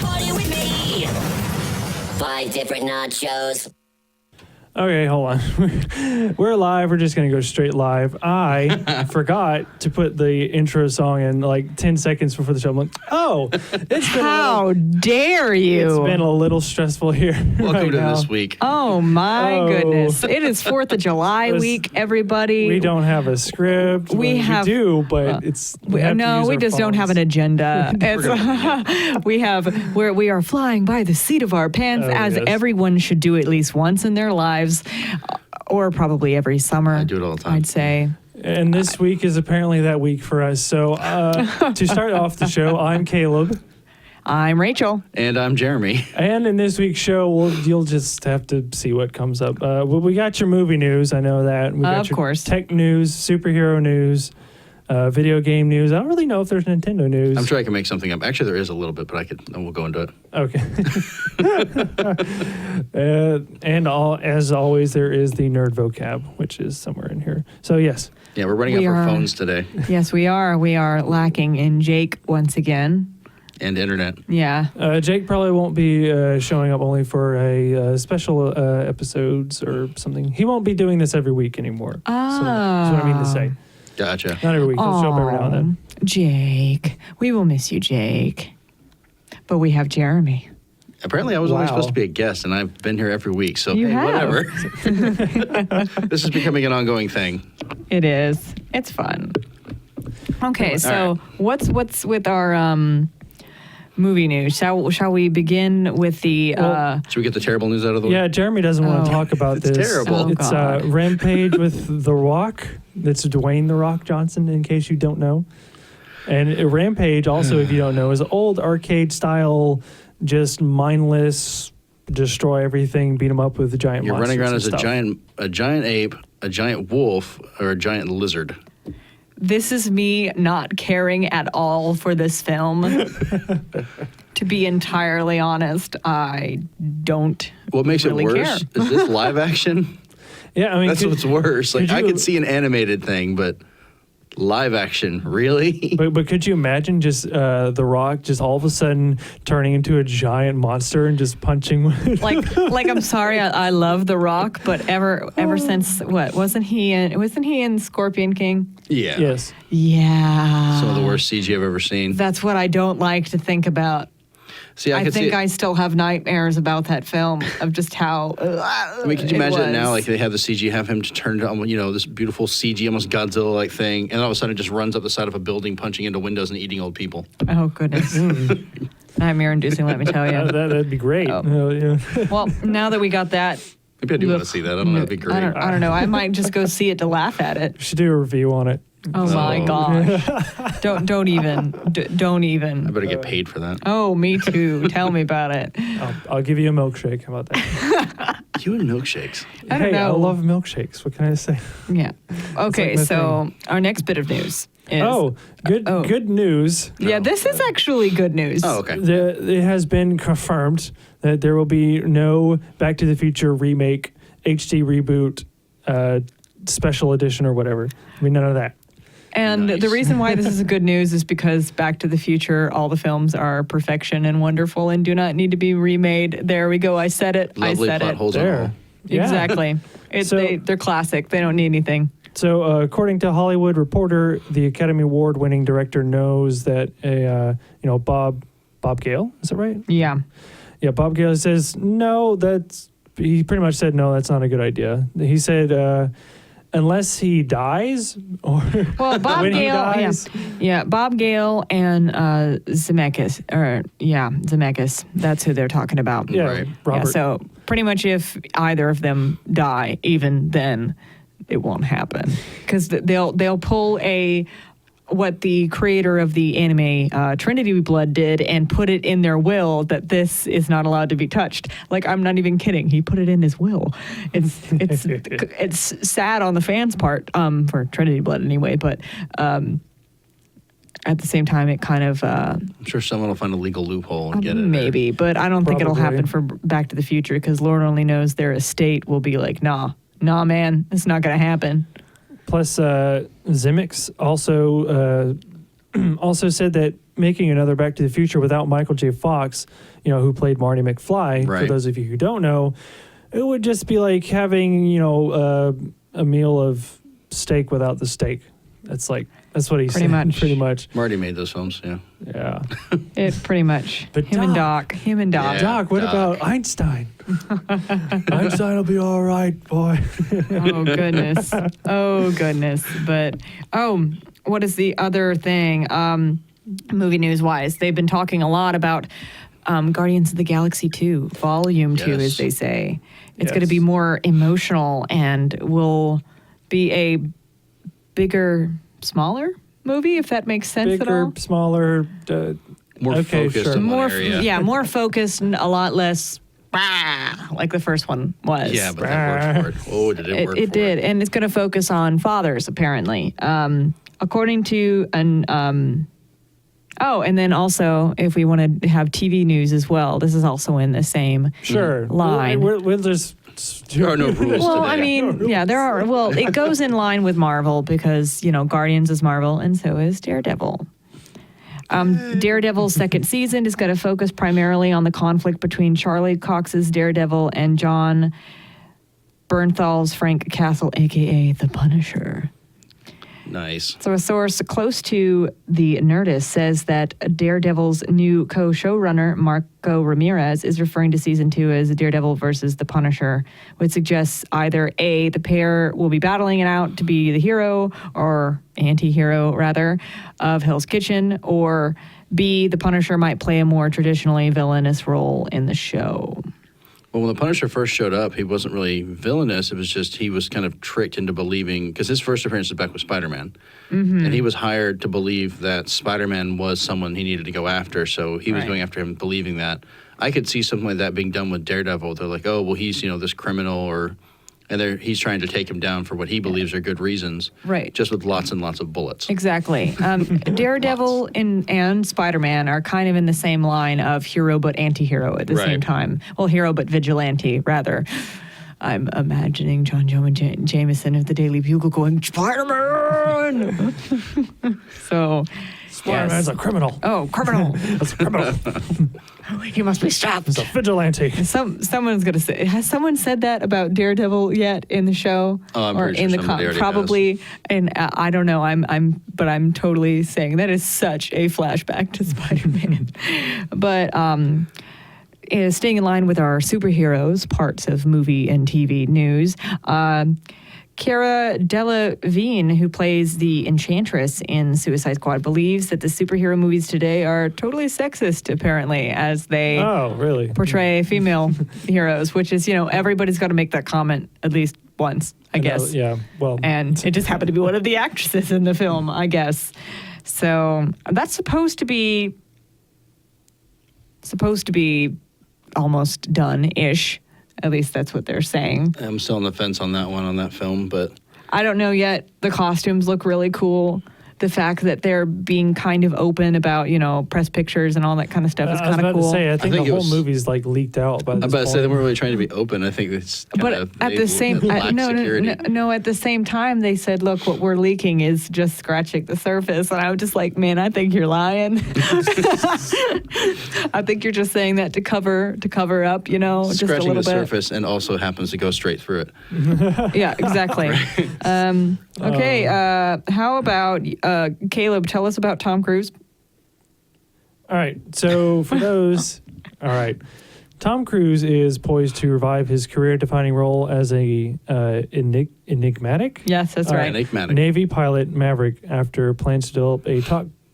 Party with me. 5 different nachos. Okay, hold on. We're live. We're just going to go straight live. I forgot to put the intro song in like 10 seconds before the show. I'm like, oh, it's been How dare you? It's been a little stressful here. Welcome to now. this week. Oh, my goodness. It is 4th of July week, everybody. We don't have a script. We do, but it's... we just don't have an agenda. We are flying by the seat of our pants, as everyone should do at least once in their lives, or probably every summer. I do it all the time. I'd say. And this week is apparently that week for us. So to start off the show, I'm Caleb. I'm Rachel. And I'm Jeremy. And in this week's show, you'll just have to see what comes up. We got your movie news. I know that. We got of course. Tech news, superhero news, video game news. I don't really know if there's Nintendo news. I'm sure I can make something up. Actually, there is a little bit, but we'll go into it. Okay. As always, there is the nerd vocab, which is somewhere in here. So, yes. Yeah, we're running out of our phones today. Yes, we are. We are lacking in Jake once again. And internet. Yeah. Jake probably won't be showing up only for a special episodes or something. He won't be doing this every week anymore. Oh. So that's what I mean to say. Gotcha. Not every week. He'll show up every now and then. Jake. We will miss you, Jake. But we have Jeremy. Apparently, I was only supposed to be a guest, and I've been here every week, so whatever. This is becoming an ongoing thing. It is. It's fun. Okay, so what's with our movie news? Shall we begin with the... should we get the terrible news out of the way? Yeah, Jeremy doesn't want to talk about it's this. Terrible. Oh, it's God. Rampage with The Rock. That's Dwayne The Rock Johnson, in case you don't know. And Rampage, also, if you don't know, is old arcade-style, just mindless, destroy everything, beat them up with the giant You're monsters running around as and a giant ape, a giant wolf, or a giant lizard. This is me not caring at all for this film. To be entirely honest, I don't What makes really it worse is this live action. Yeah, I mean, that's what's worse. Like, I you- could see an animated thing, but live action, really? But could you imagine just The Rock just all of a sudden turning into a giant monster and just punching? like I'm sorry, I love The Rock, but ever since what wasn't he in Scorpion King? Yeah. Yes. Yeah. Some of the worst CG I've ever seen. That's what I don't like to think about. See, I think I still have nightmares about that film of just how. I mean, could you imagine it now? Like they have the CG, have him to turn on, this beautiful CG, almost Godzilla-like thing, and all of a sudden it just runs up the side of a building, punching into windows and eating old people. Oh goodness, nightmare-inducing. Let me tell you. That'd be great. Oh. Yeah. Well, now that we got that. Maybe I do want to see that. I don't know. That'd be great. I don't know. I might just go see it to laugh at it. We should do a review on it. Oh my gosh! Don't even. I better get paid for that. Oh, me too. Tell me about it. I'll give you a milkshake. How about that? You and milkshakes. I don't know. I love milkshakes. What can I say? Yeah. Okay. like my So our next bit of news is. Good news. Yeah, this is actually good news. Oh, okay. It has been confirmed that there will be no Back to the Future remake, HD reboot, special edition or whatever. I mean, none of that. And Nice. the reason why this is good news is because Back to the Future, all the films are perfection and wonderful and do not need to be remade. There we go. I said it. Lovely I said plot it. holes on There. all. Yeah. Exactly. They're classic. They don't need anything. So, according to Hollywood Reporter, the Academy Award-winning director knows that Bob Gale, is that right? Yeah. Yeah, Bob Gale says he pretty much said no, that's not a good idea. He said unless he dies or Well, Bob when he Gale, dies. yeah, Bob Gale and Zemeckis, Zemeckis. That's who they're talking about. Yeah, Right. Robert. Yeah, so pretty much if either of them die, even then, it won't happen because they'll pull what the creator of the anime Trinity Blood did and put it in their will that this is not allowed to be touched. Like, I'm not even kidding. He put it in his will. It's sad on the fans' part for Trinity Blood anyway, but at the same time, it kind of I'm sure someone will find a legal loophole and get it. maybe, but I don't think it'll Probably. happen for Back to the Future because Lord only knows their estate will be like, nah, man, it's not gonna happen. Plus, Zemeckis also said that making another Back to the Future without Michael J. Fox, who played Marty McFly. Right. For those of you who don't know, it would just be like having a meal of steak without the steak. That's what he's Pretty saying. much. Pretty much. Marty made those films, yeah. Yeah. It pretty much. But Him and Doc. Yeah. Doc, what Doc. about Einstein? Einstein will be all right, boy. Oh, goodness. Oh, goodness. But, what is the other thing? Movie news-wise, they've been talking a lot about Guardians of the Galaxy 2, Volume 2, Yes. as they say. It's Yes. going to be more emotional and will be a bigger, smaller movie, if that makes sense at all. Bigger, smaller. More okay, focused sure. in one More, area. more focused and a lot less like the first one was. Yeah, but that worked for it. Oh, did it work It for did, it? and it's going to focus on fathers, apparently. According to an... and then also, if we want to have TV news as well, this is also in the same Sure. line. We'll just. There are no rules Well, today. I mean, yeah, there are. Well, it goes in line with Marvel because, Guardians is Marvel and so is Daredevil. Daredevil's second season is going to focus primarily on the conflict between Charlie Cox's Daredevil and John Bernthal's Frank Castle, a.k.a. The Punisher. Nice. So a source close to the Nerdist says that Daredevil's new co-showrunner, Marco Ramirez, is referring to season 2 as Daredevil versus the Punisher, which suggests either A, the pair will be battling it out to be the hero, or anti-hero, rather, of Hell's Kitchen, or B, the Punisher might play a more traditionally villainous role in the show. Well, when the Punisher first showed up, he wasn't really villainous. It was just he was kind of tricked into believing, because his first appearance was back with Spider-Man. Mm-hmm. And he was hired to believe that Spider-Man was someone he needed to go after. So he was Right. going after him believing that. I could see something like that being done with Daredevil. They're like, oh, well, he's, this criminal, and he's trying to take him down for what he believes are good reasons. Right. Just with lots and lots of bullets. Exactly. Daredevil and Spider-Man are kind of in the same line of hero but anti-hero at the same Right. time. Well, hero but vigilante, rather. I'm imagining John Jameson of the Daily Bugle going, Spider-Man! So, Spider-Man's a criminal. Oh, criminal. That's a criminal. He must be stopped. He's a vigilante. Someone's gonna say. Has someone said that about Daredevil yet in the show? Oh, I'm or pretty in sure the somebody already probably. And I don't know. But I'm totally saying that is such a flashback to Spider-Man. But staying in line with our superheroes parts of movie and TV news. Cara Delevingne, who plays the Enchantress in Suicide Squad, believes that the superhero movies today are totally sexist, apparently, as they Really? portray female heroes, which is, everybody's got to make that comment at least once, I guess. Yeah. Well. And it just happened to be one of the actresses in the film, I guess. So that's supposed to be almost done-ish. At least that's what they're saying. I'm still on the fence on that film, but I don't know yet. The costumes look really cool. The fact that they're being kind of open about, press pictures and all that kind of stuff is I was kind about of cool. to say, I think think the it whole was- movie's leaked out by this I'm about to say they point. weren't really trying to be open. I think it's kind But of at the same no, at the same time, they said, "Look, what we're leaking is just scratching the surface." And I was just like, "Man, I think you're lying. I think you're just saying that to cover up, just a scratching little the bit." surface and also happens to go straight through it. Yeah, exactly. Okay, how about Caleb? Tell us about Tom Cruise. All right. So for those, all right. Tom Cruise is poised to revive his career-defining role as a enigmatic. Yes, that's All right. Enigmatic. Navy pilot Maverick after plans to develop a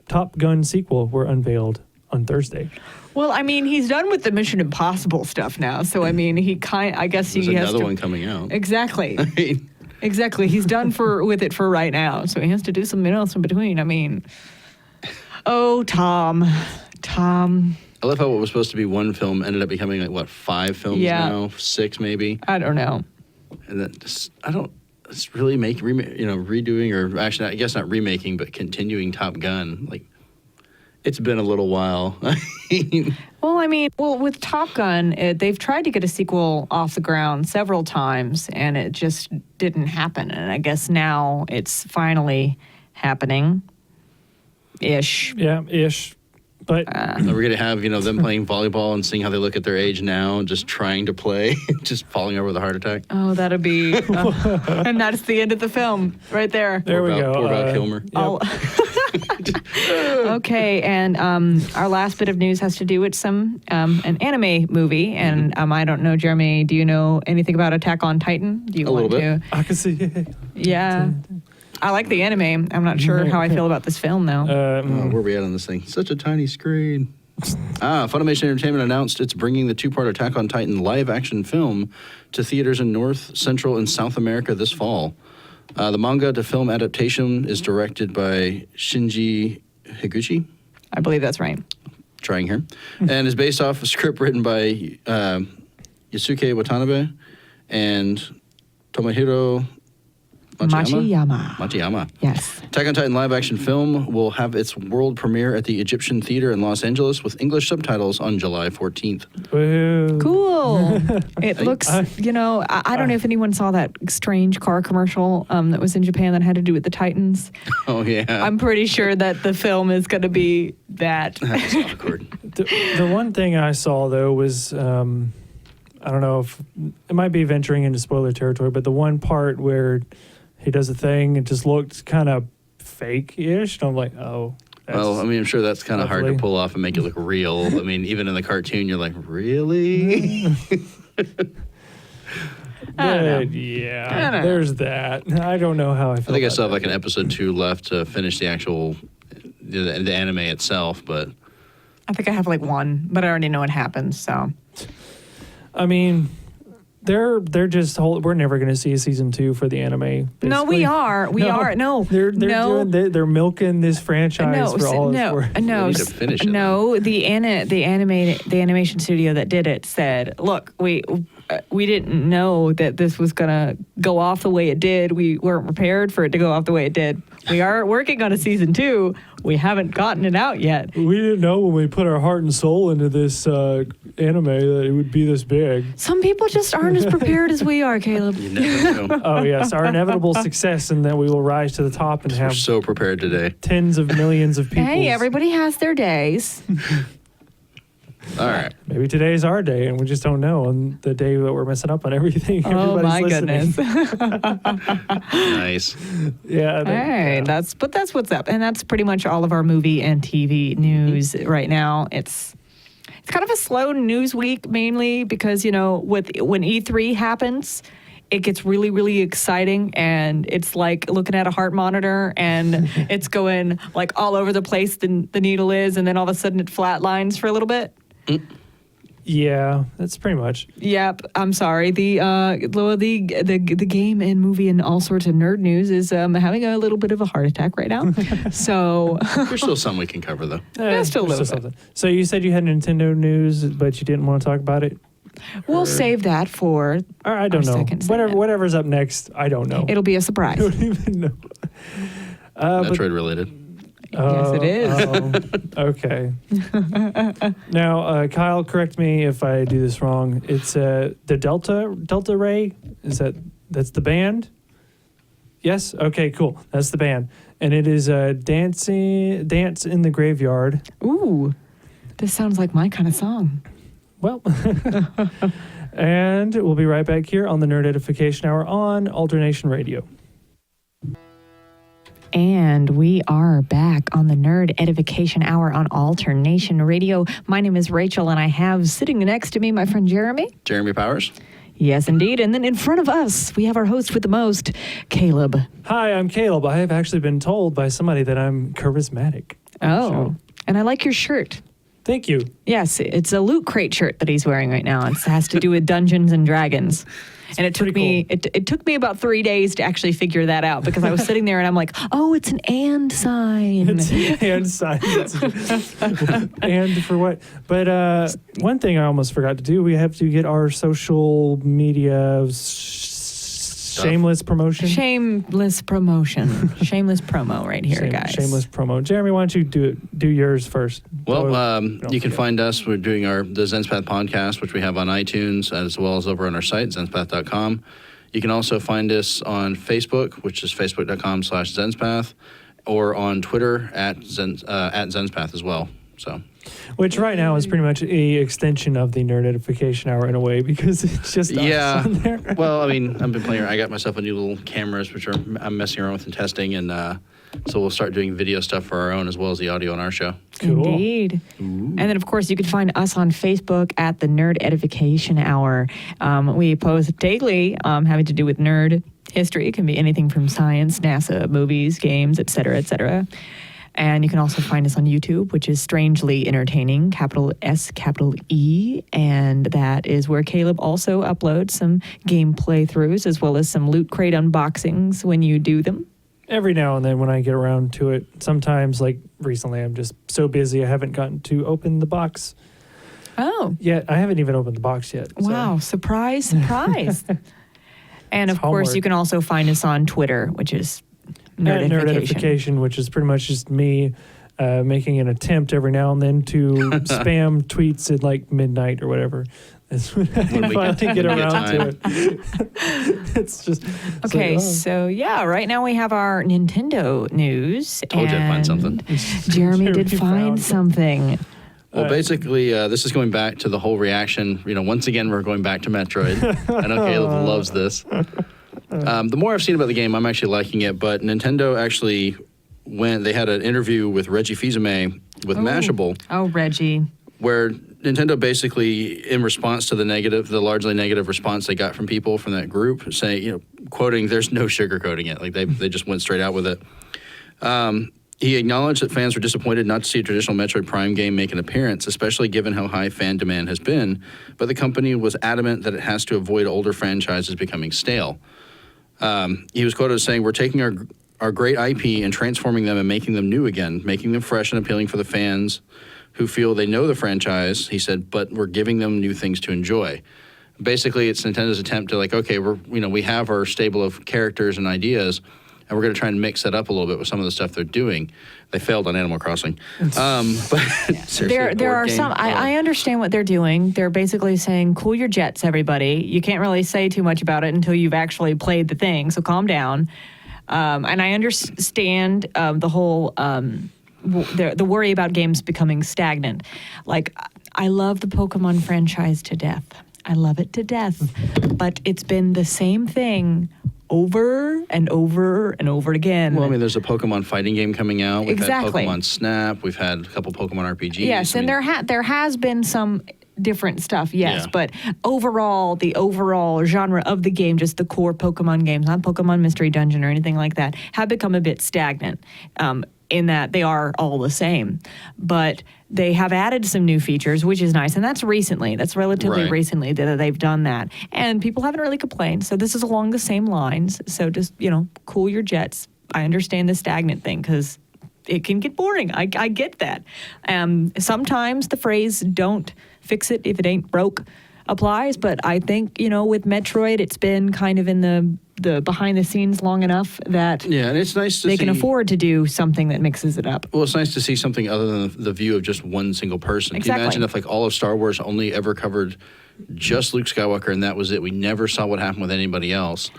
Top Gun sequel were unveiled on Thursday. Well, I mean, he's done with the Mission Impossible stuff now, so I mean, I guess There's he has another to. one coming out. Exactly. Exactly. He's done with it for right now, so he has to do something else in between. I mean, oh, Tom. I love how what was supposed to be one film ended up becoming 5 films now, 6 maybe, I don't know. and that it's really redoing, or actually I guess not remaking, but continuing Top Gun. It's been a little while. Well, with Top Gun, they've tried to get a sequel off the ground several times, and it just didn't happen. And I guess now it's finally happening. Ish. Yeah, ish. But We're going to have, them playing volleyball and seeing how they look at their age now and just trying to play, just falling over with a heart attack. Oh, that'd be, and that's the end of the film right there. there we go. Poor Val Kilmer. Okay, and our last bit of news has to do with an anime movie, and I don't know, Jeremy, do you know anything about Attack on Titan? Do you A want little to? I can see. Yeah, I like the anime. I'm not sure how I feel about this film though. Where are we at on this thing? Such a tiny screen. Funimation Entertainment announced it's bringing the two-part Attack on Titan live-action film to theaters in North, Central, and South America this fall. The manga to film adaptation is directed by Shinji Higuchi. I believe that's right. Trying here. And is based off a script written by Yasuke Watanabe and Tomohiro Machiyama. Yes. Attack on Titan live-action film will have its world premiere at the Egyptian Theater in Los Angeles with English subtitles on July 14th. Woo. Cool. It looks, I don't know if anyone saw that strange car commercial that was in Japan that had to do with the Titans. Oh, yeah. I'm pretty sure that the film is going to be that. That's awkward. The one thing I saw, though, was I don't know if it might be venturing into spoiler territory, but the one part where he does a thing, it just looked kind of fake-ish. And I'm like, oh. Well, I mean, I'm sure that's kind of hard to pull off and make it look real. I mean, even in the cartoon, you're like, really? Yeah, there's that. I don't know how I feel. I think I still have like an episode 2 left to finish the actual the anime itself, but I think I have like one, but I already know what happens, so. I mean, they're just we're never going to see a season 2 for the anime. Basically. No, we are. We are. No. They're milking this franchise for all it's worth. We need to finish it. No, the animation studio that did it said, "Look, we didn't know that this was gonna go off the way it did. We weren't prepared for it to go off the way it did. We are working on a season 2. We haven't gotten it out yet. We didn't know when we put our heart and soul into this anime that it would be this big. Some people just aren't as prepared as we are, Caleb. you never know. Oh yes, our inevitable success, and that we will rise to the top and We're have so prepared today. tens of millions of people. Hey, everybody has their days. All right. Maybe today's our day, and we just don't know on the day that we're messing up on everything. Oh my Everybody's goodness. Nice. Yeah. Hey, that's what's up, and that's pretty much all of our movie and TV news right now. It's kind of a slow news week, mainly because when E3 happens, it gets really, really exciting, and it's like looking at a heart monitor, and it's going like all over the place. The needle is, and then all of a sudden it flatlines for a little bit. Yeah, that's pretty much. Yep, I'm sorry. The game and movie and all sorts of nerd news is having a little bit of a heart attack right now. So There's still some we can cover, though. Just a little bit. Something. So you said you had Nintendo news, but you didn't want to talk about it? we'll save that for Or I don't our know. second segment. Whatever's up next, I don't know. It'll be a surprise. I don't even know. Metroid related. Yes, it is. Okay. Now, Kyle, correct me if I do this wrong. It's the Delta Ray. That's the band? Yes. Okay. Cool. That's the band, and it is Dance in the Graveyard. Ooh, this sounds like my kind of song. Well, and we'll be right back here on the Nerd Edification Hour on Alternation Radio. And we are back on the Nerd Edification Hour on Alternation Radio. My name is Rachel, and I have sitting next to me my friend Jeremy. Jeremy Powers. Yes, indeed. And then in front of us, we have our host with the most, Caleb. Hi, I'm Caleb. I have actually been told by somebody that I'm charismatic. Oh, So, and I like your shirt. thank you. Yes, it's a Loot Crate shirt that he's wearing right now. It has to do with Dungeons and Dragons. And it took me it took me about 3 days to actually figure that out, because I was sitting there and I'm like, oh, it's an and sign. It's and sign. And for what? But one thing I almost forgot to do, we have to get our social media shameless promotion. Shameless promotion. Shameless promo right here, guys. Shameless promo. Jeremy, why don't you do yours first? Well, you can find us. We're doing the ZensPath podcast, which we have on iTunes, as well as over on our site, zenspath.com. You can also find us on Facebook, which is facebook.com/ZensPath, or on Twitter at ZensPath as well. So, Which right now is pretty much a extension of the Nerd Edification Hour in a way, because it's just us on there. Well, I mean, I've been playing. I got myself a new little cameras, which I'm messing around with and testing, and so we'll start doing video stuff for our own as well as the audio on our show. Cool. Indeed. And then, of course, you can find us on Facebook at the Nerd Edification Hour. We post daily having to do with nerd history. It can be anything from science, NASA, movies, games, et cetera, et cetera. And you can also find us on YouTube, which is Strangely Entertaining, capital S, capital E. And that is where Caleb also uploads some game playthroughs as well as some Loot Crate unboxings when you do them. Every now and then when I get around to it. Sometimes, like recently, I'm just so busy I haven't gotten to open the box. Oh. Yeah, I haven't even opened the box yet. So. Wow, surprise, surprise. And, of course, you can also find us on Twitter, which is Nerd Edification, which is pretty much just me making an attempt every now and then to spam tweets at like midnight or whatever. That's when I finally get around to it. It's just okay. So yeah, right now we have our Nintendo news. Told you I'd find something. Jeremy did find something. Well, basically, this is going back to the whole reaction. Once again, we're going back to Metroid. I know Caleb loves this. The more I've seen about the game, I'm actually liking it. But Nintendo actually they had an interview with Reggie Fils-Aimé with Mashable. Oh, Reggie. Where Nintendo basically, in response to the largely negative response they got from people from that group, saying, quoting, "There's no sugarcoating it." Like they just went straight out with it. He acknowledged that fans were disappointed not to see a traditional Metroid Prime game make an appearance, especially given how high fan demand has been. But the company was adamant that it has to avoid older franchises becoming stale. He was quoted as saying, "We're taking our great IP and transforming them and making them new again, making them fresh and appealing for the fans who feel they know the franchise," he said, "but we're giving them new things to enjoy." Basically, it's Nintendo's attempt to okay, we have our stable of characters and ideas, and we're going to try and mix that up a little bit with some of the stuff they're doing. They failed on Animal Crossing. But there are some, I understand what they're doing. They're basically saying, cool your jets, everybody. You can't really say too much about it until you've actually played the thing, so calm down. And I understand the whole... the worry about games becoming stagnant. Like, I love the Pokemon franchise to death. I love it to death. But it's been the same thing over and over and over again. Well, I mean, there's a Pokemon fighting game coming out. We've had Exactly. Pokemon Snap. We've had a couple Pokemon RPGs. Yes, and there has been some different stuff, yes. Yeah. But overall, the overall genre of the game, just the core Pokemon games, not Pokemon Mystery Dungeon or anything like that, have become a bit stagnant. In that they are all the same. But they have added some new features, which is nice. And that's recently. That's relatively recently that they've done that. And people haven't really complained. So this is along the same lines. So just, cool your jets. I understand the stagnant thing because it can get boring. I get that. Sometimes the phrase, don't fix it if it ain't broke, applies. But I think, with Metroid, it's been kind of in the behind the scenes long enough that and it's nice to they see, can afford to do something that mixes it up. Well, it's nice to see something other than the view of just one single person. Exactly. Can you imagine if all of Star Wars only ever covered just Luke Skywalker and that was it? We never saw what happened with anybody else.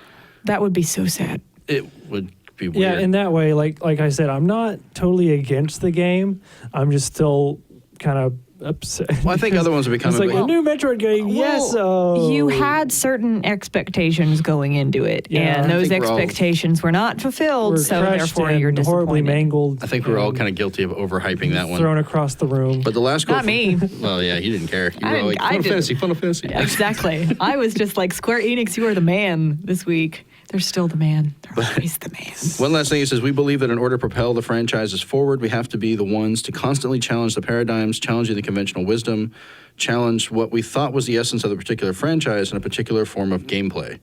That would be so sad. It would be weird. Yeah, in that way, like I said, I'm not totally against the game. I'm just still kind of upset. Well, I think other ones are becoming... It's like a new Metroid game, yes. You had certain expectations going into it, Yeah. and those I think expectations were not fulfilled, We're so crushed therefore and you're disappointed. horribly mangled. I think we're all kind of guilty of overhyping that one. Thrown across the room. But the last goal... Not me. Well, yeah, you didn't care. You I were didn't- like, I didn't. Final Fantasy. Exactly. I was just like, Square Enix, you are the man this week. They're still the man. They're always the man. One last thing, he says, we believe that in order to propel the franchises forward, we have to be the ones to constantly challenge the paradigms, challenging the conventional wisdom, challenge what we thought was the essence of the particular franchise in a particular form of gameplay.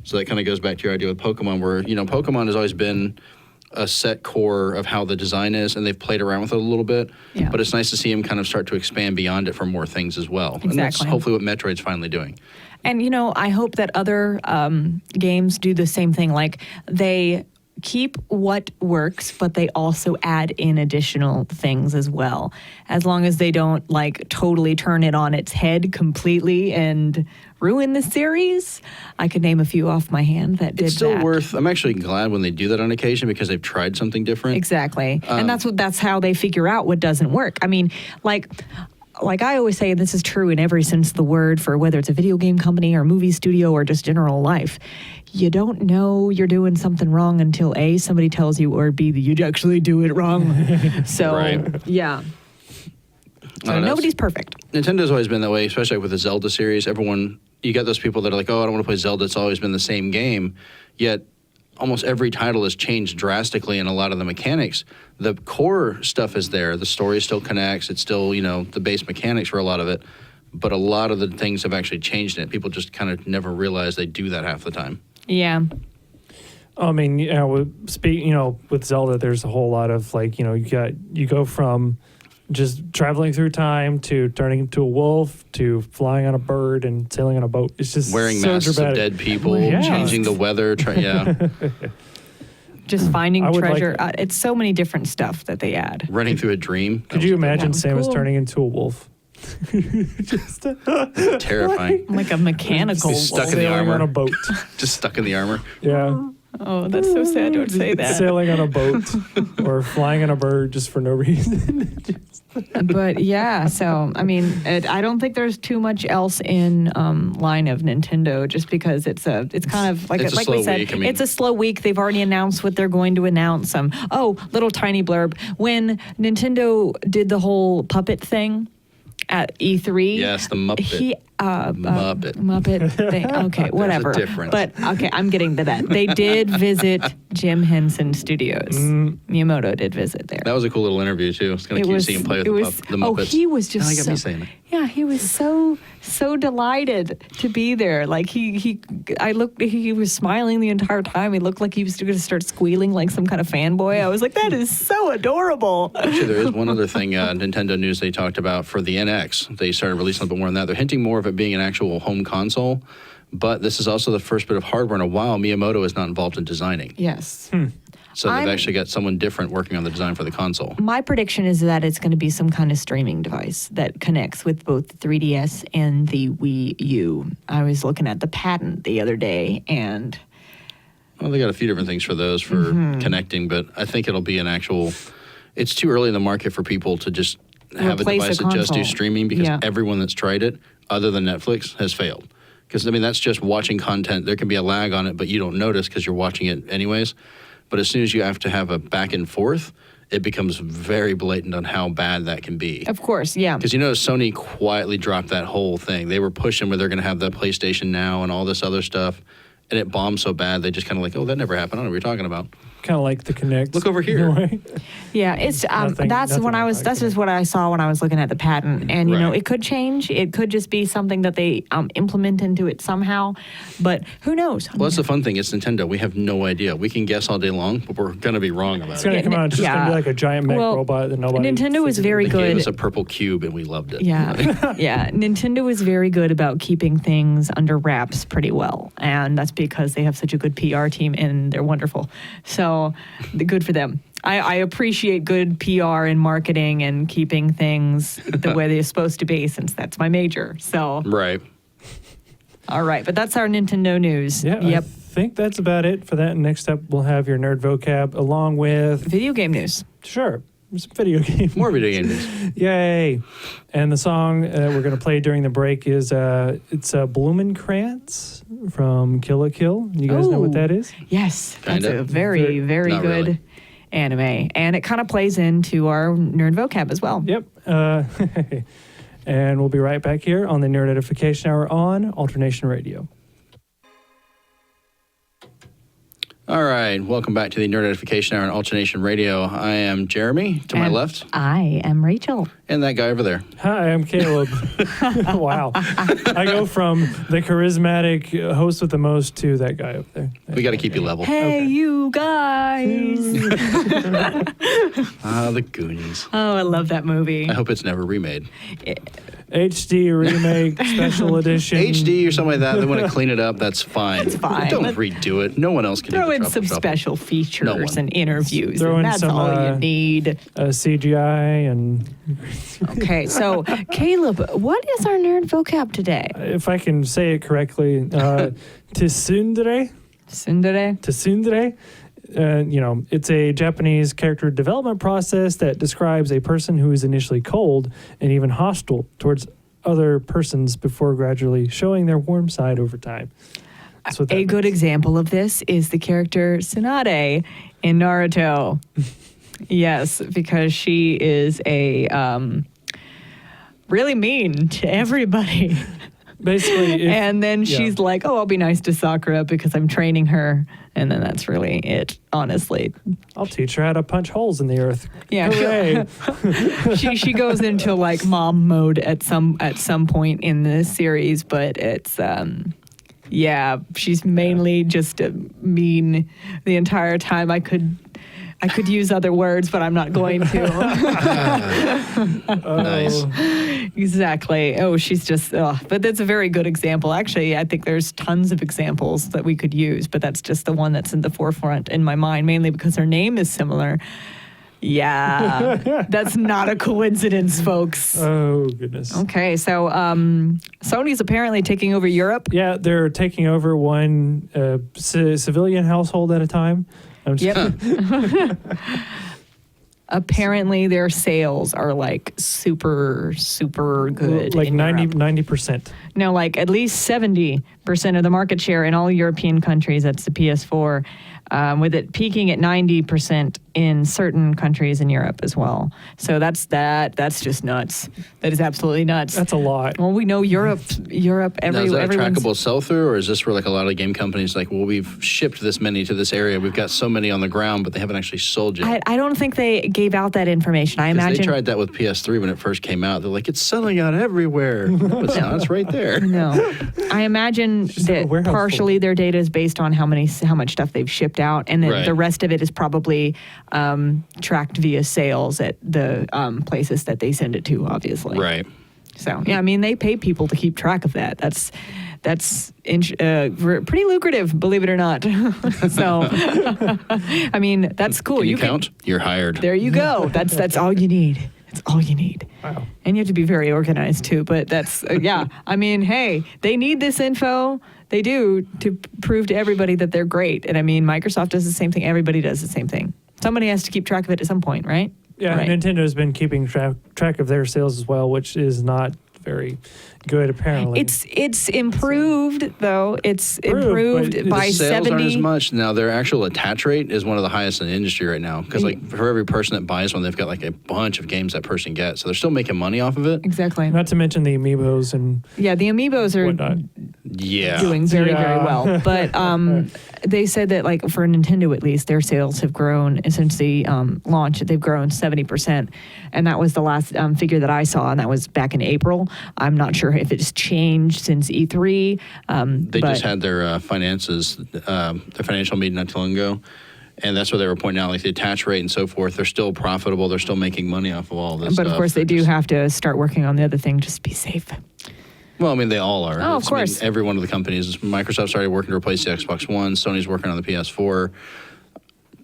So that kind of goes back to your idea with Pokemon, where, Pokemon has always been a set core of how the design is, and they've played around with it a little bit. Yeah. But it's nice to see them kind of start to expand beyond it for more things as well. Exactly. And that's hopefully what Metroid's finally doing. And, I hope that other games do the same thing. Like, they keep what works, but they also add in additional things as well. As long as they don't like totally turn it on its head completely and ruin the series. I could name a few off my hand that did It's still that. worth. I'm actually glad when they do that on occasion because they've tried something different. Exactly. And that's how they figure out what doesn't work. I mean, like I always say, this is true in every sense of the word for whether it's a video game company or movie studio or just general life. You don't know you're doing something wrong until A, somebody tells you, or B, that you actually do it wrong. So, Right. yeah. So nobody's perfect. Nintendo's always been that way, especially with the Zelda series. You got those people that are like, oh, I don't want to play Zelda. It's always been the same game. Yet almost every title has changed drastically in a lot of the mechanics. The core stuff is there. The story still connects. It's still, the base mechanics for a lot of it. But a lot of the things have actually changed in it. People just kind of never realize they do that half the time. Yeah. I mean, with Zelda, there's a whole lot of you go from just traveling through time to turning into a wolf to flying on a bird and sailing on a boat. It's just Wearing so masks dramatic. of dead people, Yeah. changing the weather. Just finding I would treasure. like it's so many different stuff that they add. Running through a dream. Could you imagine was Samus cool. turning into a wolf? Just Terrifying. Like a mechanical He's stuck in the sailing armor. on a boat. Just stuck in the armor. Yeah. Oh, that's so sad. Don't say that. Sailing on a boat or flying on a bird just for no reason. But yeah, so I mean, I don't think there's too much else in line of Nintendo, just because it's kind of like It's a like slow we said, week, I mean. it's a slow week. They've already announced what they're going to announce. Little tiny blurb when Nintendo did the whole puppet thing at E3. Yes, the Muppet. Muppet thing. Okay, whatever. difference. But okay, I'm getting to that. They did visit Jim Henson Studios. Miyamoto did visit there. That was a cool little interview, too. I was going to keep seeing him play with the Muppets. Oh, he was just Now you got so, me saying it. Yeah, he was so delighted to be there. Like he was smiling the entire time. He looked like he was going to start squealing like some kind of fanboy. I was like, that is so adorable. Actually, there is one other thing, Nintendo news they talked about for the NX. They started releasing a little bit more on that. They're hinting more of it being an actual home console, but this is also the first bit of hardware in a while Miyamoto is not involved in designing. Yes. So they've actually got someone different working on the design for the console. My prediction is that it's going to be some kind of streaming device that connects with both the 3DS and the Wii U. I was looking at the patent the other day, and Well, they got a few different things for those for connecting, but I think it'll be an actual... It's too early in the market for people to just have Replace a device a that just do console. streaming because Yeah. everyone that's tried it, other than Netflix, has failed. Because, that's just watching content. There can be a lag on it, but you don't notice because you're watching it anyways. But as soon as you have to have a back and forth, it becomes very blatant on how bad that can be. of course, yeah. Because Sony quietly dropped that whole thing. They were pushing where they're going to have the PlayStation Now and all this other stuff. And it bombed so bad, they just kind of like, oh, that never happened. I don't know what you're talking about. Kind of like the Kinect. Look over here. in a way. Yeah, it's Nothing- that's nothing when I like was. that, That's yeah. just what I saw when I was looking at the patent, and Right. it could change. It could just be something that they implement into it somehow, but who knows? Well, that's the fun thing. It's Nintendo. We have no idea. We can guess all day long, but we're going to be wrong about It's it. going to come out. It's just going to be like a giant mech Well, robot that nobody. Nintendo was figured very out. They gave good. us a purple cube, and we loved it. Yeah, yeah. Nintendo is very good about keeping things under wraps pretty well, and that's because they have such a good PR team and they're wonderful. So, good for them. I appreciate good PR and marketing and keeping things the way they're supposed to be, since that's my major. So, Right. all right, but that's our Nintendo news. Yeah. Yep. I think that's about it for that. Next up, we'll have your nerd vocab along with Video game news. some video game. More video game news. Yay! And the song that we're going to play during the break is it's Blumenkrantz from Kill la Kill. You guys know what that is? Yes, that's Kinda. a very, very Not good really. anime, and it kind of plays into our nerd vocab as well. Yep. And we'll be right back here on the Nerd Edification Hour on Alternation Radio. All right. Welcome back to the Nerd Edification Hour on Alternation Radio. I am Jeremy, to my And left, I am Rachel. and that guy over there. Hi, I'm Caleb. Wow. I go from the charismatic host with the most to that guy up there. We got to keep you level. Hey, you guys. The Goonies. Oh, I love that movie. I hope it's never remade. HD remake, special edition. HD or something like that. They want to clean it up. That's fine. That's fine. Don't redo it. No one else can Throw do the in truffle some shuffle. special features and interviews. Throw And in that's some, all you need. CGI and Okay, so Caleb, what is our nerd vocab today? if I can say it correctly, tsundere. Tsundere. Tsundere. It's a Japanese character development process that describes a person who is initially cold and even hostile towards other persons before gradually showing their warm side over time. That's what that A good means. example of this is the character Tsunade in Naruto. Yes, because she is a really mean to everybody. Basically, And then she's like, oh, I'll be nice to Sakura because I'm training her. And then that's really it, honestly. I'll teach her how to punch holes in the earth. Yeah. Hooray. She goes into like mom mode at some point in this series, but it's she's mainly just mean the entire time. I could use other words, but I'm not going to. Nice. Exactly. Oh, she's just, but that's a very good example. Actually, I think there's tons of examples that we could use, but that's just the one that's in the forefront in my mind, mainly because her name is similar. Yeah, that's not a coincidence, folks. Oh, goodness. Okay, so Sony's apparently taking over Europe. Yeah, they're taking over one civilian household at a time. I'm just Yep. Apparently, their sales are like super, super good. like in Europe. 90%. No, like at least 70% of the market share in all European countries. That's the PS4, with it peaking at 90% in certain countries in Europe as well. So that's just nuts. That is absolutely nuts. That's a lot. Well, we know Europe. Now, is that a everyone's. trackable sell-through, or is this where like a lot of game companies like, well, we've shipped this many to this area, we've got so many on the ground, but they haven't actually sold yet? I don't think they gave out that information. I 'Cause imagine they tried that with PS3 when it first came out. They're like, it's selling out everywhere. No, it's not. It's right there. No, I imagine Just have a that warehouse partially their data is based on how much stuff they've shipped out, and then Right. the rest of it is probably tracked via sales at the places that they send it to. Obviously, Right. So yeah, I mean they pay people to keep track of that. That's pretty lucrative, believe it or not. So, I mean that's cool. Can you count? You're hired. There you go. That's all you need. That's all you need. Wow. And you have to be very organized too. But that's, yeah. I mean, hey, they need this info. They do to prove to everybody that they're great. And I mean, Microsoft does the same thing. Everybody does the same thing. Somebody has to keep track of it at some point, right? Yeah, Right. Nintendo's been keeping track of their sales as well, which is not very good, apparently. It's improved though. It's Improved, improved but by The sales aren't as 70. much. Now, their actual attach rate is one of the highest in the industry right now. Because, like, for every person that buys one, they've got, like, a bunch of games that person gets. So they're still making money off of it. Exactly. Not to mention the amiibos and Yeah, the amiibos are whatnot. Yeah. doing very, very Yeah. well. But they said that, like, for Nintendo at least, their sales have grown since the launch. They've grown 70%. And that was the last figure that I saw, and that was back in April. I'm not sure if it's changed since E3. They but just had their their financial meeting not too long ago. And that's what they were pointing out, like the attach rate and so forth. They're still profitable. They're still making money off of all this But stuff. of course, they They're do just- have to start working on the other thing just to be safe. Well, I mean, they all are. Oh, of course. Every one of the companies. Microsoft started working to replace the Xbox One. Sony's working on the PS4.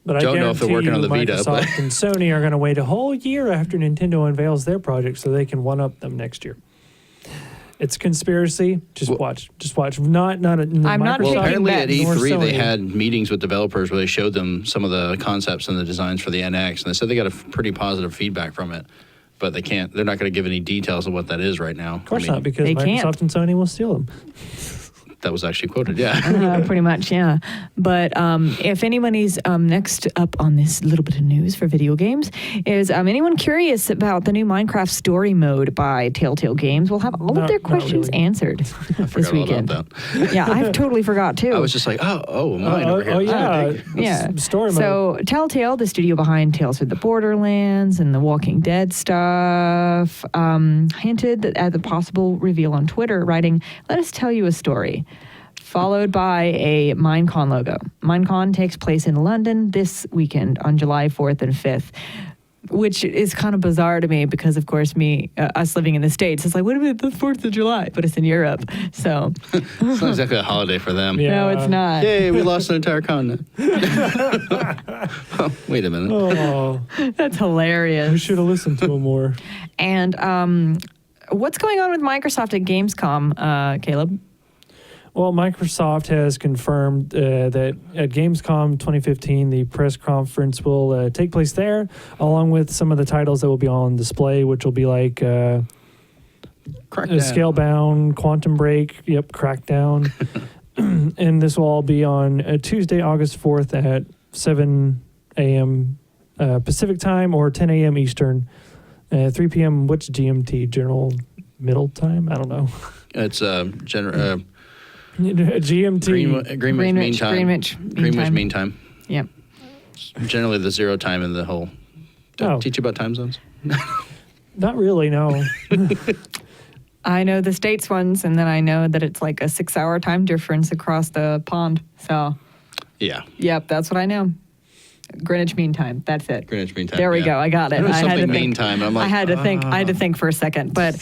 But Don't I know if they're guarantee working on you the Vita, Microsoft but- and Sony are going to wait a whole year after Nintendo unveils their project so they can one-up them next year. It's conspiracy. Just watch. Just watch. Not a. I'm not Well, taking apparently at bets. Nor E3 they Sony. had meetings with developers where they showed them some of the concepts and the designs for the NX, and they said they got a pretty positive feedback from it. But they can't. They're not going to give any details of what that is right now. Of course not, because They Microsoft can't. and Sony will steal them. That was actually quoted. Yeah. Pretty much, yeah. But if anybody's next up on this little bit of news for video games, is anyone curious about the new Minecraft story mode by Telltale Games? We'll have all of their Not questions really. answered I this forgot all weekend. about that. Yeah, I totally forgot too. I was just like, mine over here. Oh, yeah. Yeah. Story mode. So Telltale, the studio behind Tales from the Borderlands and the Walking Dead stuff, hinted at the possible reveal on Twitter, writing, "Let us tell you a story," followed by a Minecon logo. Minecon takes place in London this weekend on July 4th and 5th. which is kind of bizarre to me because, of course, us living in the States, it's like, wait a minute, the 4th of July, but it's in Europe. So It's not exactly a holiday for them. Yeah. no, it's not. Yay, we lost an entire continent. Oh, wait a minute. Oh, That's we hilarious. should have listened to him more. And what's going on with Microsoft at Gamescom, Caleb? Well, Microsoft has confirmed that at Gamescom 2015, the press conference will take place there, along with some of the titles that will be on display, which will be like Scalebound, Quantum Break, Crackdown. And this will all be on Tuesday, August 4th at 7 a.m. Pacific time or 10 a.m. Eastern. 3 p.m. What's GMT? General Middle Time? I don't know. It's GMT. Greenwich Mean Time. Greenwich Mean Time. Yep. Generally the zero time in the whole. Did I teach you about time zones? Not really, no. I know the States ones, and then I know that it's like a 6-hour time difference across the pond. So, Yeah. yep, that's what I know. Greenwich Mean Time. That's it. Greenwich Mean Time. There we yeah. go. I got it. There was I had to something think. meantime. I'm like, I had to think. I had to think for a second. But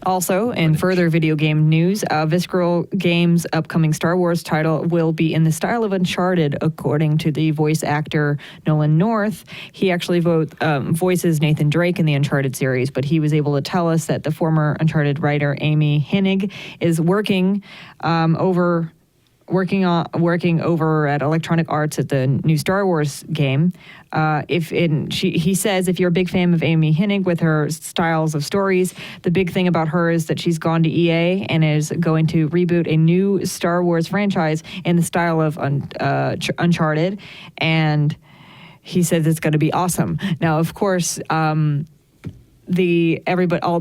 also, in further video game news, Visceral Games' upcoming Star Wars title will be in the style of Uncharted, according to the voice actor Nolan North. He actually voices Nathan Drake in the Uncharted series, but he was able to tell us that the former Uncharted writer Amy Hennig is working over at Electronic Arts at the new Star Wars game. He says if you're a big fan of Amy Hennig with her styles of stories, the big thing about her is that she's gone to EA and is going to reboot a new Star Wars franchise in the style of Uncharted, and he says it's going to be awesome. Now, of course, all the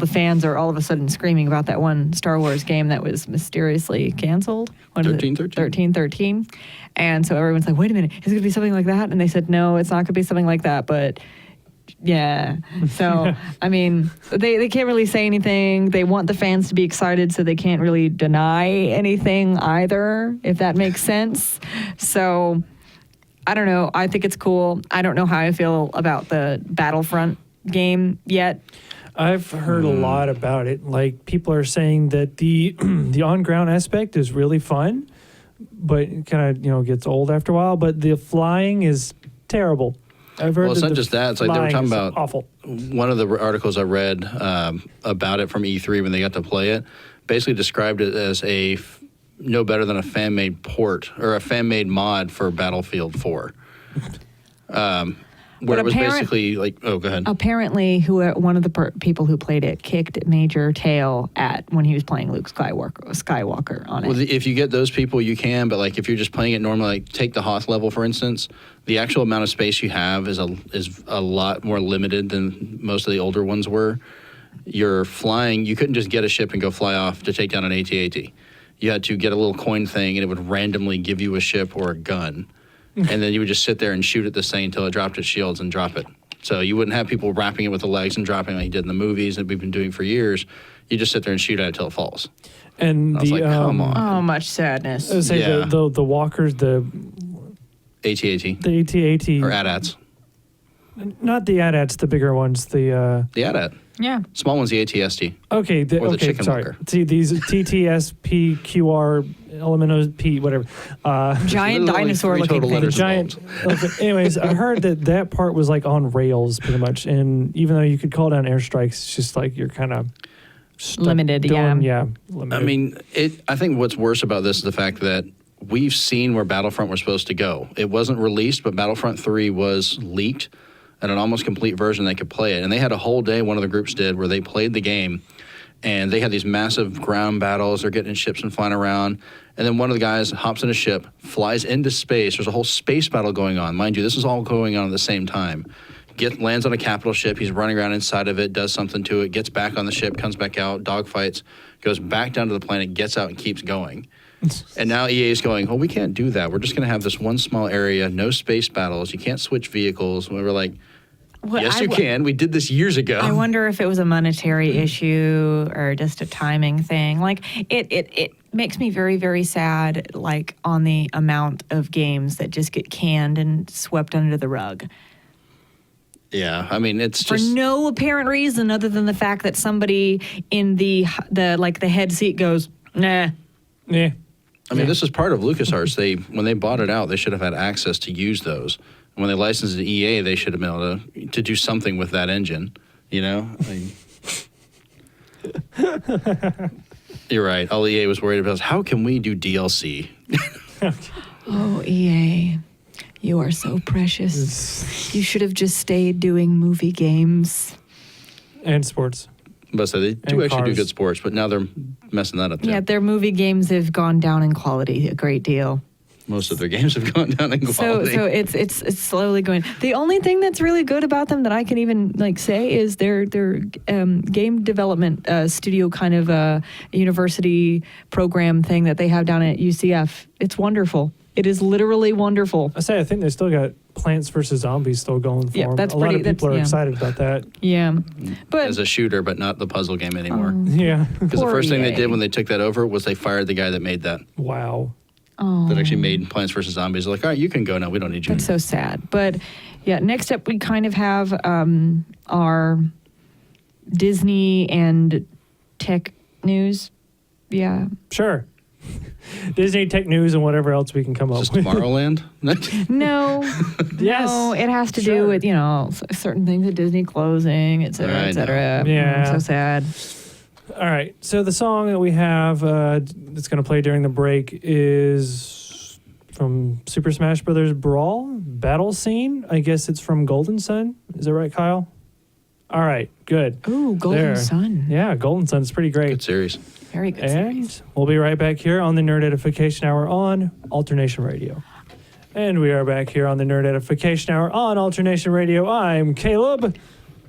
fans are all of a sudden screaming about that one Star Wars game that was mysteriously canceled. 1313. And so everyone's like, wait a minute, is it going to be something like that? And they said, no, it's not going to be something like that, but yeah. So, I mean, they can't really say anything. They want the fans to be excited, so they can't really deny anything either, if that makes sense. So, I don't know. I think it's cool. I don't know how I feel about the Battlefront game yet. I've heard a lot about it. Like, people are saying that the on-ground aspect is really fun, but it kind of, gets old after a while. But the flying is terrible. I've heard it's not just that. It's like they were talking about awful. One of the articles I read about it from E3 when they got to play it basically described it as no better than a fan-made port or a fan-made mod for Battlefield 4. Where it was basically like, go ahead. Apparently, one of the people who played it kicked Major tail when he was playing Luke Skywalker on it. Well, if you get those people, you can. But like, if you're just playing it normally, like take the Hoth level for instance, the actual amount of space you have is a lot more limited than most of the older ones were. You're flying. You couldn't just get a ship and go fly off to take down an AT-AT. You had to get a little coin thing, and it would randomly give you a ship or a gun. And then you would just sit there and shoot at this thing until it dropped its shields and drop it. So you wouldn't have people wrapping it with the legs and dropping like you did in the movies that we've been doing for years. You just sit there and shoot at it until it falls. And I was like, come on. Oh, much sadness. I would say the walkers, the AT-AT. The AT-AT. Or AT-ATs. Not the AT-ATs, the bigger ones. The AT-AT. Yeah. Small one's the AT-ST. Okay. Or the chicken sorry. walker. See, these TTSP, QR, LMNOP, whatever. Giant dinosaur looking thing. Giant. Anyways, I heard that part was like on rails pretty much. And even though you could call down airstrikes, it's just like you're kind of limited. Yeah. Limited. I mean, I think what's worse about this is the fact that we've seen where Battlefront was supposed to go. It wasn't released, but Battlefront 3 was leaked at an almost complete version they could play it. And they had a whole day, one of the groups did, where they played the game. And they had these massive ground battles. They're getting in ships and flying around. And then one of the guys hops in a ship, flies into space. There's a whole space battle going on. Mind you, this is all going on at the same time. Lands on a capital ship. He's running around inside of it, does something to it, gets back on the ship, comes back out, dogfights, goes back down to the planet, gets out, and keeps going. And now EA is going, we can't do that. We're just going to have this one small area, no space battles. You can't switch vehicles. And we were like, yes, you can. We did this years ago. I wonder if it was a monetary issue or just a timing thing. Like, it makes me very, very sad, like, on the amount of games that just get canned and swept under the rug. Yeah, I mean, it's For just no apparent reason other than the fact that somebody in the head seat goes, nah. Yeah. I mean, this is part of LucasArts. When they bought it out, they should have had access to use those. And when they licensed it to EA, they should have been able to do something with that engine. You know, you're right. All EA was worried about is how can we do DLC. Oh, EA, you are so precious. You should have just stayed doing movie games. And sports. But so they do And actually do cars. good sports, but now they're messing that up too. Yeah, their movie games have gone down in quality a great deal. Most of their games have gone down in quality. So it's slowly going. The only thing that's really good about them that I can even say is their game development studio kind of university program thing that they have down at UCF. It's wonderful. It is literally wonderful. I think they still got Plants vs. Zombies still going for Yeah, them. that's a lot pretty- of people are that's- yeah. excited about that. Yeah, but As a shooter, but not the puzzle game anymore. Yeah. Because the Poor first thing they EA. did when they took that over was they fired the guy that made that. Wow. That actually made Plants vs. Zombies. They're like, all right, you can go now. We don't need you. that's so sad. But yeah, next up we kind of have our Disney and tech news. Yeah. Sure. Disney Tech News and whatever else we can come up Just with. Tomorrowland? No, Yes. no, it has to Sure. do with certain things at Disney closing, et cetera, I et cetera. know. Yeah. So sad. All right. So the song that we have that's going to play during the break is from Super Smash Brothers Brawl Battle Scene. I guess it's from Golden Sun. Is that right, Kyle? All right. Good. Ooh, Golden There. Sun. Yeah, Golden Sun is pretty great. Good series. Very good And series. we'll be right back here on the Nerd Edification Hour on Alternation Radio. And we are back here on the Nerd Edification Hour on Alternation Radio. I'm Caleb.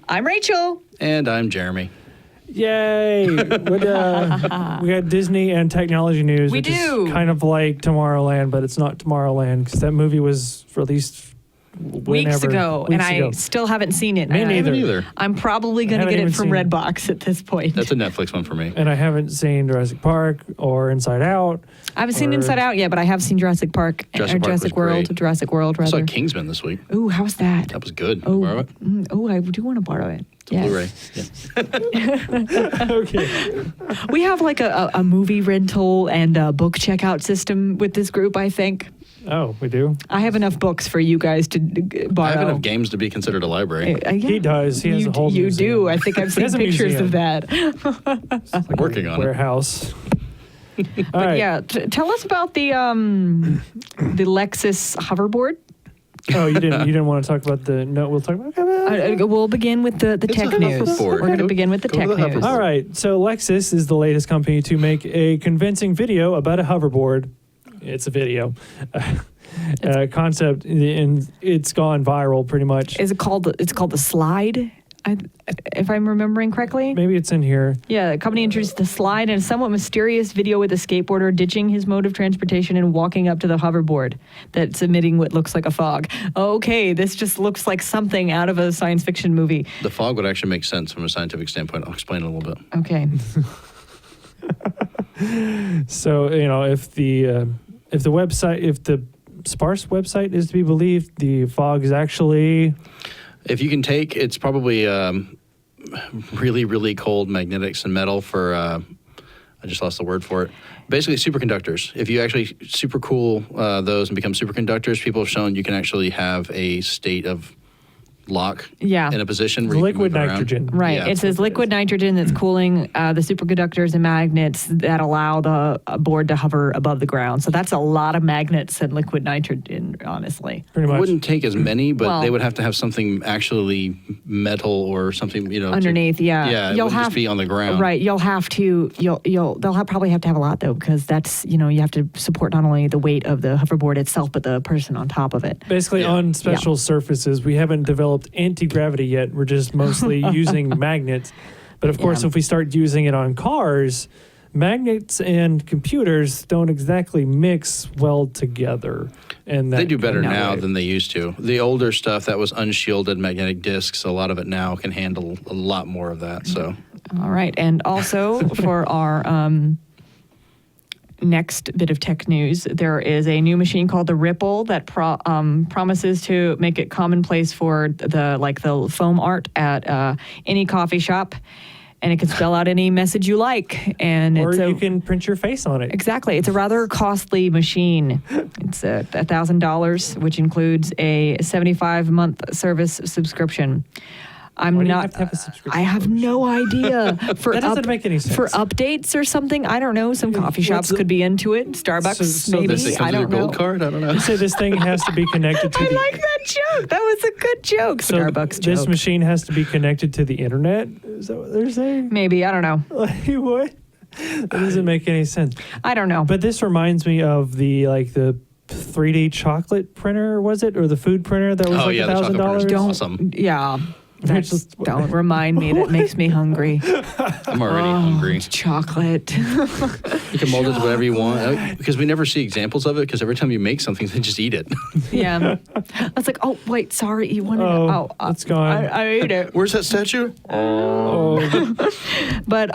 I'm Rachel. And I'm Jeremy. Yay! we got Disney and technology news. We which do. Is kind of like Tomorrowland, but it's not Tomorrowland because that movie was released Weeks ago, and I still haven't seen it. Me And neither. Either. I'm probably going to haven't get even it from seen it. Redbox at this point. That's a Netflix one for me. And I haven't seen Jurassic Park or Inside Out. I haven't seen or- Inside Out yet, but I have seen Jurassic Park. Jurassic Park was World. great. Jurassic World, I saw rather. Kingsman this week. Ooh, how's that? That was good. Oh, Borrow it? I do want to borrow it. It's a Blu-ray. Yeah. Okay. We have like a movie rental and a book checkout system with this group, I think. Oh, we do? I have enough books for you guys to borrow. I have enough games to be considered a library. Yeah. He does. He has you, a whole You museum. do. I think I've He seen has a pictures museum. of that. Working on it. Warehouse. All But right. yeah, tell us about the Lexus hoverboard. Oh, you didn't want to talk about the... No, we'll talk about... We'll begin with the It's tech a news. hoverboard. We're going to Go- begin with the go to tech the news. hoverboard. All right. So Lexus is the latest company to make a convincing video about a hoverboard. It's a video. Concept, and it's gone viral pretty much. Is it called? It's called the Slide. If I'm remembering correctly. Maybe it's in here. Yeah, the company introduced the Slide in a somewhat mysterious video with a skateboarder ditching his mode of transportation and walking up to the hoverboard that's emitting what looks like a fog. Okay, this just looks like something out of a science fiction movie. The fog would actually make sense from a scientific standpoint. I'll explain it a little bit. Okay. So if the website, if the sparse website is to be believed, the fog is actually... If you can take, it's probably really, really cold magnetics and metal for, I just lost the word for it. Basically, superconductors. If you actually super cool those and become superconductors, people have shown you can actually have a state of lock Yeah. in a position where you can liquid move around. nitrogen. Right. Yeah. It says liquid nitrogen that's cooling the superconductors and magnets that allow the board to hover above the ground. So that's a lot of magnets and liquid nitrogen, honestly. Pretty It much. wouldn't take as many, but Well- they would have to have something actually metal or something, Underneath, yeah. Yeah, it You'll wouldn't have just be on the ground. Right. You'll have to. Probably have to have a lot though, because that's you have to support not only the weight of the hoverboard itself, but the person on top of it. Basically, Yeah. on special surfaces, we haven't developed anti-gravity yet. We're just mostly using magnets. But of course, Yeah. if we start using it on cars, magnets and computers don't exactly mix well together. And They do better that now way. than they used to. The older stuff that was unshielded magnetic discs, a lot of it now can handle a lot more of that. So All right. And also for our next bit of tech news, there is a new machine called the Ripple that promises to make it commonplace for the foam art at any coffee shop, and it can spell out any message you like. And or you can print your face on it. Exactly. It's a rather costly machine. It's $1,000, which includes a 75-month service subscription. Why do you have to have a subscription? I have no idea. That doesn't make any sense. For updates or something, I don't know. Some coffee shops could be into it. Starbucks, maybe. Does it come I with don't your know. gold card? I don't know. You say this thing has to be connected to I like that joke. That was a good joke. So Starbucks this joke. machine has to be connected to the internet? Is that what they're saying? Maybe. I don't know. Like, what? That doesn't make any sense. I don't know. But this reminds me of the 3D chocolate printer, was it? Or the food printer that was Oh, yeah, the chocolate $1,000? printer's awesome. Yeah. Which is- Don't remind me. That makes me hungry. I'm already hungry. Chocolate. You can mold it to whatever you want. Because we never see examples of it, because every time you make something, they just eat it. Yeah. I was like, oh, wait, sorry. You wanted Oh, it's gone. I ate it. Where's that statue? Oh, But,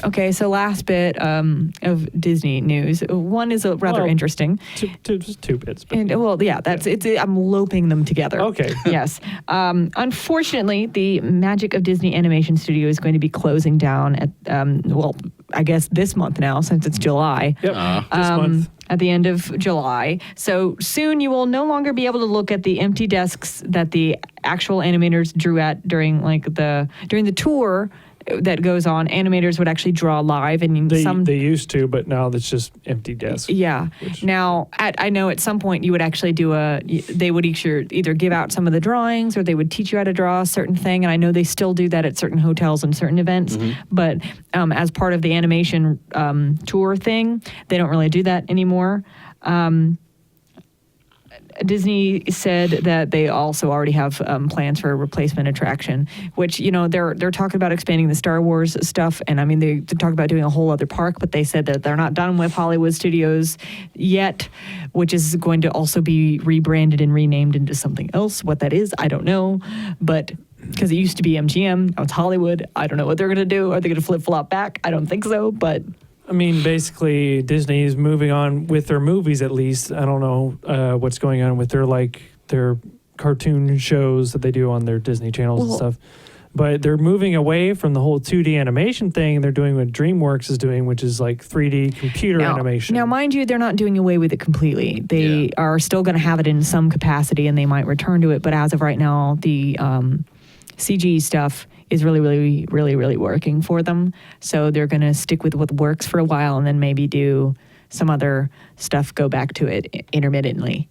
okay, so last bit of Disney news. One is rather Well, interesting. just 2 bits. But And, well, yeah, I'm loping them together. Okay. Yes. Unfortunately, the Magic of Disney Animation Studio is going to be closing down at, I guess this month now, since it's July. Yep. This month. At the end of July. So soon you will no longer be able to look at the empty desks that the actual animators drew at during the tour that goes on. Animators would actually draw live, and They used to, but now it's just empty desks. Yeah. Now, I know at some point you would actually they would either give out some of the drawings, or they would teach you how to draw a certain thing. And I know they still do that at certain hotels and certain events. But as part of the animation tour thing, they don't really do that anymore. Disney said that they also already have plans for a replacement attraction, which, they're talking about expanding the Star Wars stuff. And I mean, they talk about doing a whole other park, but they said that they're not done with Hollywood Studios yet, which is going to also be rebranded and renamed into something else. What that is, I don't know. But because it used to be MGM, now it's Hollywood. I don't know what they're going to do. Are they going to flip-flop back? I don't think so, but... I mean, basically, Disney is moving on with their movies, at least. I don't know what's going on with their cartoon shows that they do on their Disney channels and stuff. But they're moving away from the whole 2D animation thing. They're doing what DreamWorks is doing, which is like 3D computer animation. Now, mind you, they're not doing away with it completely. They are still going to have it in some capacity, and they might return to it. But as of right now, the CG stuff is really, really, really, really working for them. So they're going to stick with what works for a while, and then maybe do some other stuff, go back to it intermittently.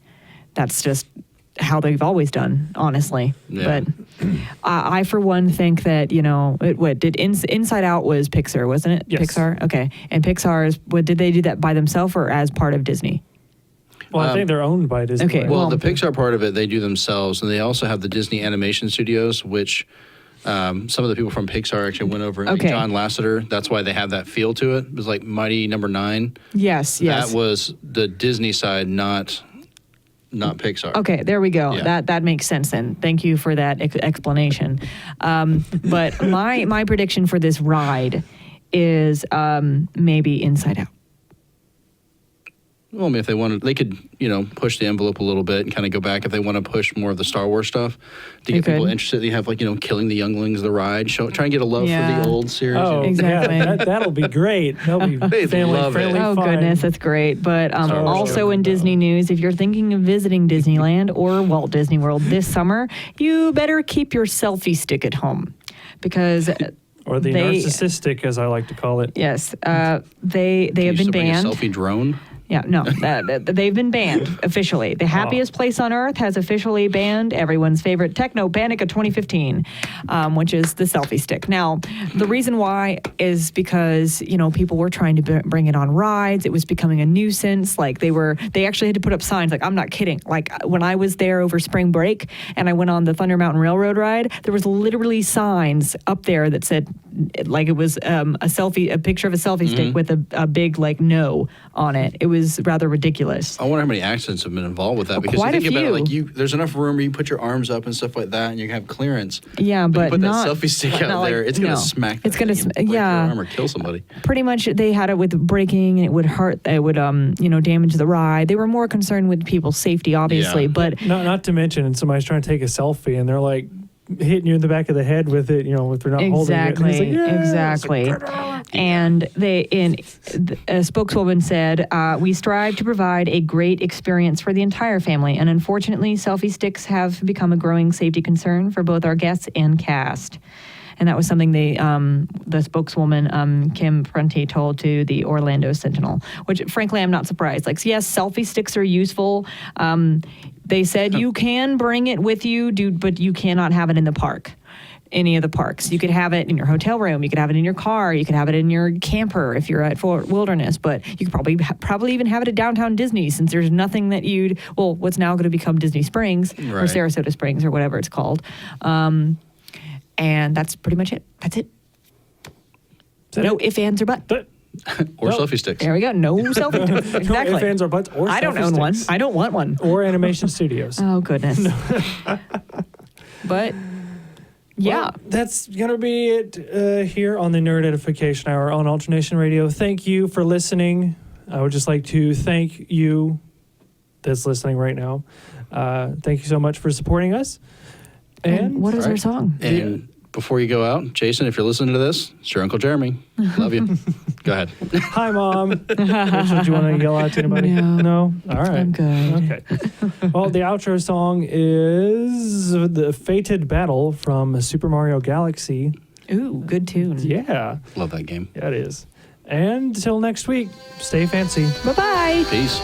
That's just how they've always done, honestly. Yeah. But I, for one, think that, Inside Out was Pixar, wasn't it? Yes. Pixar? Okay. And did they do that by themselves or as part of Disney? Well, I think they're owned by Disney. Okay, right? Well, Well- the Pixar part of it, they do themselves. And they also have the Disney Animation Studios, which some of the people from Pixar actually went over. Okay. John Lasseter, that's why they have that feel to it. It was like Mighty Number 9. Yes. That was the Disney side, not Pixar. Okay, there we go. Yeah. That makes sense then. Thank you for that explanation. But my prediction for this ride is maybe Inside Out. Well, I mean, if they wanted, they could, push the envelope a little bit and kind of go back if they want to push more of the Star Wars stuff to get people interested. You have Killing the Younglings, the ride, try and get a love for the old series. Oh, Exactly. yeah, that'll be great. That'll be They'd family love it. friendly. Oh, fun. goodness, that's great. But Star Wars also show. in Disney news, if you're thinking of visiting Disneyland or Walt Disney World this summer, you better keep your selfie stick at home, because Or the narcissistic, as I like to call it. yes, they have been Bring a banned. selfie drone. Yeah, no, they've been banned officially. The happiest place on earth has officially banned everyone's favorite techno panic of 2015, which is the selfie stick. Now, the reason why is because, people were trying to bring it on rides. It was becoming a nuisance. Like they actually had to put up signs. Like, I'm not kidding. Like, when I was there over spring break and I went on the Thunder Mountain Railroad ride, there was literally signs up there that said, like, it was a picture of a selfie stick with a big, like, no on it. It was was rather ridiculous. I wonder how many accidents have been involved with that, because quite you think a about it, few. like there's enough room where you put your arms up and stuff like that, and you can have clearance. Yeah, But but you put not that selfie stick not out like- there, it's gonna no. smack. It's that gonna thing and sm- break yeah. your arm or kill somebody. Pretty much, they had it with braking, and it would hurt. It would, damage the ride. They were more concerned with people's safety, obviously. Yeah. But Not to mention, somebody's trying to take a selfie and they're like hitting you in the back of the head with it, if they're not holding it. And he's like, "Yes!" exactly. And a spokeswoman said, "We strive to provide a great experience for the entire family, and unfortunately, selfie sticks have become a growing safety concern for both our guests and cast." And that was something the spokeswoman, Kim Prunty, told to the Orlando Sentinel, which frankly, I'm not surprised. Like, yes, selfie sticks are useful. They said you can bring it with you, but you cannot have it in the park, any of the parks. You could have it in your hotel room. You could have it in your car. You could have it in your camper if you're at Fort Wilderness. But you could probably even have it at downtown Disney, since there's nothing that what's now going to become Disney Springs or Right. Sarasota Springs or whatever it's called. And that's pretty much it. That's it. that No it? ifs, ands, or buts. Or No. selfie sticks. There we go. No selfie sticks. Exactly. No ifs, ands, or buts, or I don't selfie own one. sticks. I don't want one. Or Animation Studios. Oh, goodness. But, yeah. Well, that's going to be it here on the Nerd Edification Hour on Alternation Radio. Thank you for listening. I would just like to thank you that's listening right now. Thank you so much for supporting us. And what is our Right. song? And before you go out, Jason, if you're listening to this, it's your Uncle Jeremy. Love you. Go ahead. Hi, Mom. Rachel, do you want to yell out to anybody? No. All right. I'm good. Okay. Well, the outro song is The Fated Battle from Super Mario Galaxy. Ooh, good tune. Yeah, Love that game. yeah, it is. And until next week, stay fancy. Bye-bye. Peace.